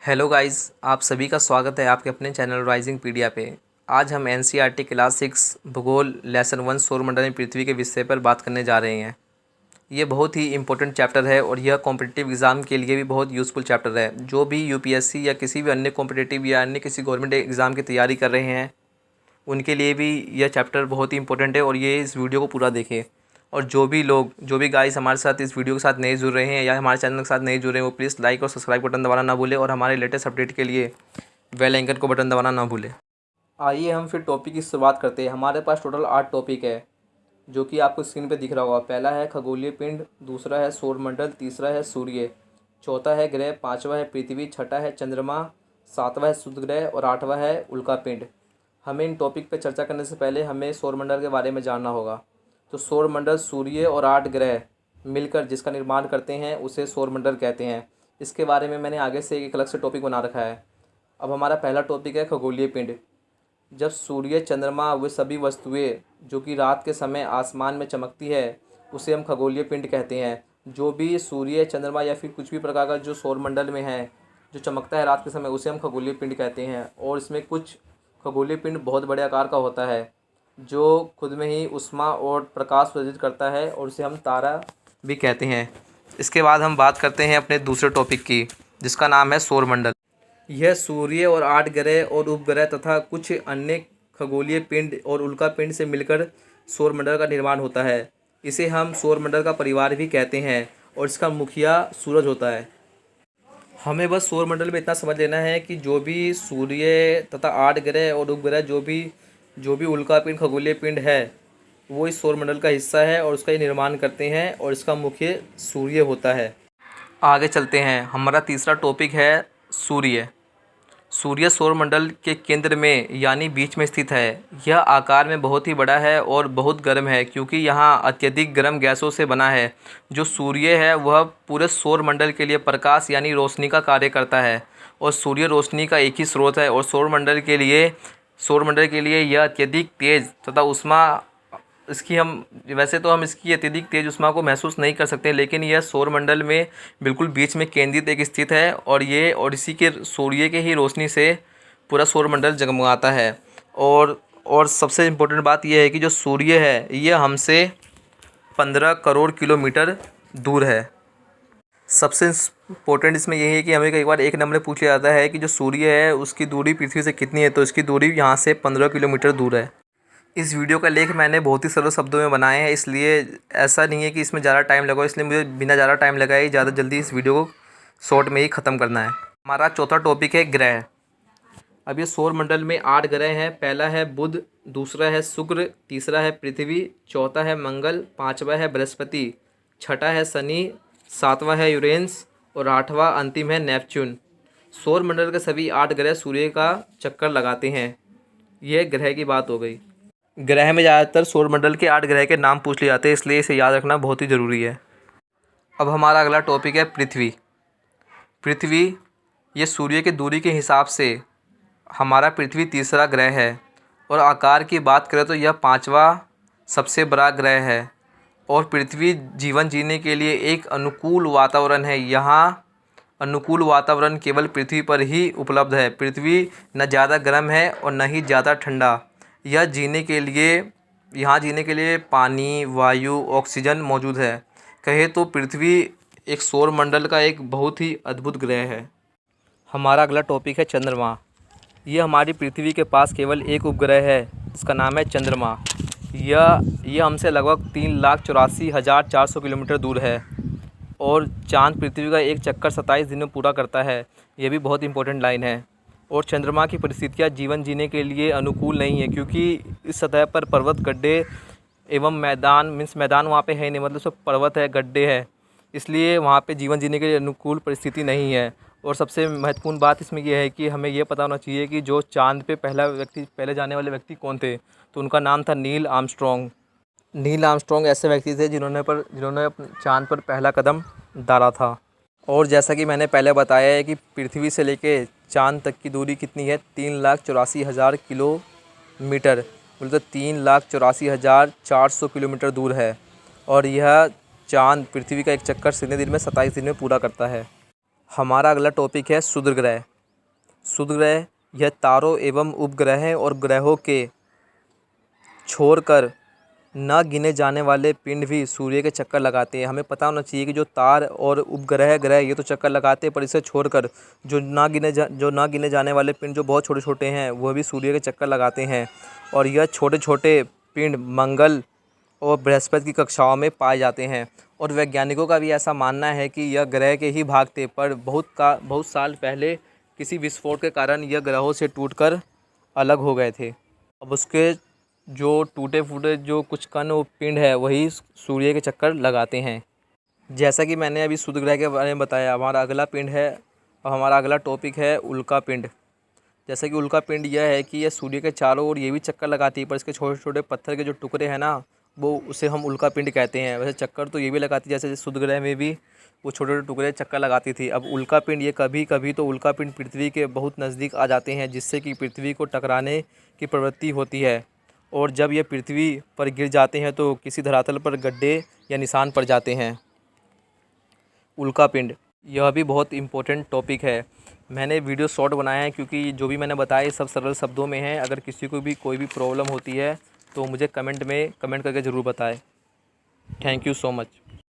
Hello guys, आप सभी का स्वागत है आपके अपने चैनल राइजिंग पीडिया पे। आज हम एनसीईआरटी क्लास 6 भूगोल लेसन 1 सौरमंडल में पृथ्वी के विषय पर बात करने जा रहे हैं। ये बहुत ही इंपॉर्टेंट चैप्टर है और यह कॉम्पिटिटिव एग्ज़ाम के लिए भी बहुत यूज़फुल चैप्टर है। जो भी यूपीएससी या किसी भी अन्य कॉम्पिटिटिव या अन्य किसी गवर्नमेंट एग्ज़ाम की तैयारी कर रहे हैं उनके लिए भी यह चैप्टर बहुत ही इंपॉर्टेंट है और ये इस वीडियो को पूरा देखें। और जो भी गाइस हमारे साथ इस वीडियो के साथ नए जुड़ रहे हैं या हमारे चैनल के साथ नए जुड़ रहे हैं वो प्लीज़ लाइक और सब्सक्राइब बटन दबाना ना भूलें और हमारे लेटेस्ट अपडेट के लिए बेल आइकन को बटन दबाना ना भूलें। आइए हम फिर टॉपिक की शुरुआत करते हैं। हमारे पास टोटल 8 टॉपिक है जो कि आपको स्क्रीन पे दिख रहा होगा। पहला है खगोलीय पिंड, दूसरा है सौरमंडल, तीसरा है सूर्य, चौथा है ग्रह, पाँचवा है पृथ्वी, छठा है चंद्रमा, सातवां है शुक्र ग्रह और आठवां है उल्का पिंड। हमें इन टॉपिक पर चर्चा करने से पहले हमें सौरमंडल के बारे में जानना होगा। तो सौरमंडल सूर्य और 8 ग्रह मिलकर जिसका निर्माण करते हैं उसे सौरमंडल कहते हैं। इसके बारे में मैंने आगे से एक अलग से टॉपिक बना रखा है। अब हमारा पहला टॉपिक है खगोलीय पिंड। जब सूर्य, चंद्रमा व सभी वस्तुएं जो कि रात के समय आसमान में चमकती है उसे हम खगोलीय पिंड कहते हैं। जो भी सूर्य, चंद्रमा या फिर कुछ भी प्रकार का जो सौरमंडल में है जो चमकता है रात के समय उसे हम खगोलीय पिंड कहते हैं। और इसमें कुछ खगोलीय पिंड बहुत बड़े आकार का होता है जो खुद में ही ऊष्मा और प्रकाश प्रज्वलित करता है और उसे हम तारा भी कहते हैं। इसके बाद हम बात करते हैं अपने दूसरे टॉपिक की जिसका नाम है सौरमंडल। यह सूर्य और 8 ग्रह और उपग्रह तथा कुछ अन्य खगोलीय पिंड और उल्का पिंड से मिलकर सौरमंडल का निर्माण होता है। इसे हम सौरमंडल का परिवार भी कहते हैं और इसका मुखिया सूरज होता है। हमें बस सौरमंडल में इतना समझ लेना है कि जो भी सूर्य तथा 8 ग्रह और उपग्रह जो भी उल्का पिंड, खगोलीय पिंड है वो इस सौरमंडल का हिस्सा है और उसका ही निर्माण करते हैं और इसका मुख्य सूर्य होता है। आगे चलते हैं। हमारा तीसरा टॉपिक है सूर्य। सूर्य सौरमंडल के केंद्र में यानी बीच में स्थित है। यह आकार में बहुत ही बड़ा है और बहुत गर्म है क्योंकि यहाँ अत्यधिक गर्म गैसों से बना है। जो सूर्य है वह पूरे सौरमंडल के लिए प्रकाश यानी रोशनी का कार्य करता है और सूर्य रोशनी का एक ही स्रोत है। और सौरमंडल के लिए यह अत्यधिक तेज़ तथा ऊष्मा इसकी हम इसकी अत्यधिक तेज़ ऊष्मा को महसूस नहीं कर सकते, लेकिन यह सौरमंडल में बिल्कुल बीच में केंद्रित एक स्थित है और इसी के सूर्य के ही रोशनी से पूरा सौरमंडल जगमगाता है। और सबसे इम्पोर्टेंट बात यह है कि जो सूर्य है यह हमसे 15 करोड़ किलोमीटर दूर है। सबसे इम्पोर्टेंट इसमें यही है कि हमें कई बार एक नंबर पूछ लिया जाता है कि जो सूर्य है उसकी दूरी पृथ्वी से कितनी है, तो इसकी दूरी यहाँ से 15 किलोमीटर दूर है। इस वीडियो का लेख मैंने बहुत ही सरल शब्दों में बनाए हैं, इसलिए ऐसा नहीं है कि इसमें ज़्यादा टाइम लगा, इसलिए मुझे बिना ज़्यादा टाइम लगाए ज़्यादा जल्दी इस वीडियो को शॉर्ट में ही ख़त्म करना है। हमारा चौथा टॉपिक है ग्रह। अब ये सौरमंडल में 8 ग्रह हैं। पहला है बुध, दूसरा है शुक्र, तीसरा है पृथ्वी, चौथा है मंगल, पाँचवा है बृहस्पति, छठा है शनि, सातवां है यूरेनस और आठवां अंतिम है नेपच्यून। सौरमंडल के सभी 8 ग्रह सूर्य का चक्कर लगाते हैं। यह ग्रह की बात हो गई। ग्रह में ज़्यादातर सौरमंडल के 8 ग्रह के नाम पूछ लिए जाते हैं, इसलिए इसे याद रखना बहुत ही ज़रूरी है। अब हमारा अगला टॉपिक है पृथ्वी। ये सूर्य की दूरी के हिसाब से हमारा पृथ्वी तीसरा ग्रह है और आकार की बात करें तो यह 5वां सबसे बड़ा ग्रह है। और पृथ्वी जीवन जीने के लिए एक अनुकूल वातावरण है। यहाँ अनुकूल वातावरण केवल पृथ्वी पर ही उपलब्ध है। पृथ्वी न ज़्यादा गर्म है और न ही ज़्यादा ठंडा। यहाँ जीने के लिए पानी, वायु, ऑक्सीजन मौजूद है। कहे तो पृथ्वी एक सौरमंडल का एक बहुत ही अद्भुत ग्रह है। हमारा अगला टॉपिक है चंद्रमा। ये हमारी पृथ्वी के पास केवल एक उपग्रह है जिसका नाम है चंद्रमा। यह हमसे लगभग 3,84,400 किलोमीटर दूर है और चाँद पृथ्वी का एक चक्कर 27 दिन में पूरा करता है। यह भी बहुत इंपॉर्टेंट लाइन है। और चंद्रमा की परिस्थितियाँ जीवन जीने के लिए अनुकूल नहीं है क्योंकि इस सतह पर पर्वत, गड्ढे एवं मैदान वहाँ पे है नहीं, मतलब सब पर्वत है, गड्ढे है, इसलिए वहाँ पे जीवन जीने के लिए अनुकूल परिस्थिति नहीं है। और सबसे महत्वपूर्ण बात इसमें यह है कि हमें यह पता होना चाहिए कि जो चाँद पे पहले जाने वाले व्यक्ति कौन थे, तो उनका नाम था नील आर्मस्ट्रॉन्ग। नील आर्मस्ट्रॉन्ग ऐसे व्यक्ति थे जिन्होंने चाँद पर पहला कदम डाला था। और जैसा कि मैंने पहले बताया है कि पृथ्वी से लेके चाँद तक की दूरी कितनी है, 3,84,000 किलोमीटर, बोलते 3,84,400 किलोमीटर दूर है। और यह चाँद पृथ्वी का एक चक्कर कितने दिन में 27 दिन में पूरा करता है। हमारा अगला टॉपिक है शुक्र ग्रह। शुद्ध ग्रह यह तारों एवं उपग्रह और ग्रहों के छोड़कर न गिने जाने वाले पिंड भी सूर्य के चक्कर लगाते हैं। हमें पता होना चाहिए कि जो तार और उपग्रह ग्रह ये तो चक्कर लगाते हैं, पर इसे छोड़कर जो ना गिने जाने वाले पिंड जो बहुत छोटे छोटे हैं वह भी सूर्य के चक्कर लगाते हैं। और यह छोटे छोटे पिंड मंगल और बृहस्पति की कक्षाओं में पाए जाते हैं। और वैज्ञानिकों का भी ऐसा मानना है कि यह ग्रह के ही भाग थे, पर बहुत साल पहले किसी विस्फोट के कारण यह ग्रहों से टूटकर अलग हो गए थे। अब उसके जो टूटे फूटे जो कुछ कण और पिंड है वही सूर्य के चक्कर लगाते हैं। जैसा कि मैंने अभी शुद्ध ग्रह के बारे में बताया, हमारा अगला पिंड है और हमारा अगला टॉपिक है उल्का पिंड। जैसा कि उल्का पिंड यह है कि यह सूर्य के चारों ओर ये भी चक्कर लगाती है, पर इसके छोटे छोटे पत्थर के जो टुकड़े हैं ना, वो उसे हम उल्का पिंड कहते हैं। वैसे चक्कर तो ये भी लगाती है, जैसे शुद्ध ग्रह में भी वो छोटे छोटे टुकड़े चक्कर लगाती थी। अब उल्का पिंड ये कभी कभी तो उल्का पिंड पृथ्वी के बहुत नज़दीक आ जाते हैं, जिससे कि पृथ्वी को टकराने की प्रवृत्ति होती है। और जब ये पृथ्वी पर गिर जाते हैं तो किसी धरातल पर गड्ढे या निशान पड़ जाते हैं। उल्का पिंड यह भी बहुत इम्पोर्टेंट टॉपिक है। मैंने वीडियो शॉर्ट बनाया है क्योंकि जो भी मैंने बताया सब सरल शब्दों में है। अगर किसी को भी कोई भी प्रॉब्लम होती है तो मुझे कमेंट करके ज़रूर बताएं। Thank you so much.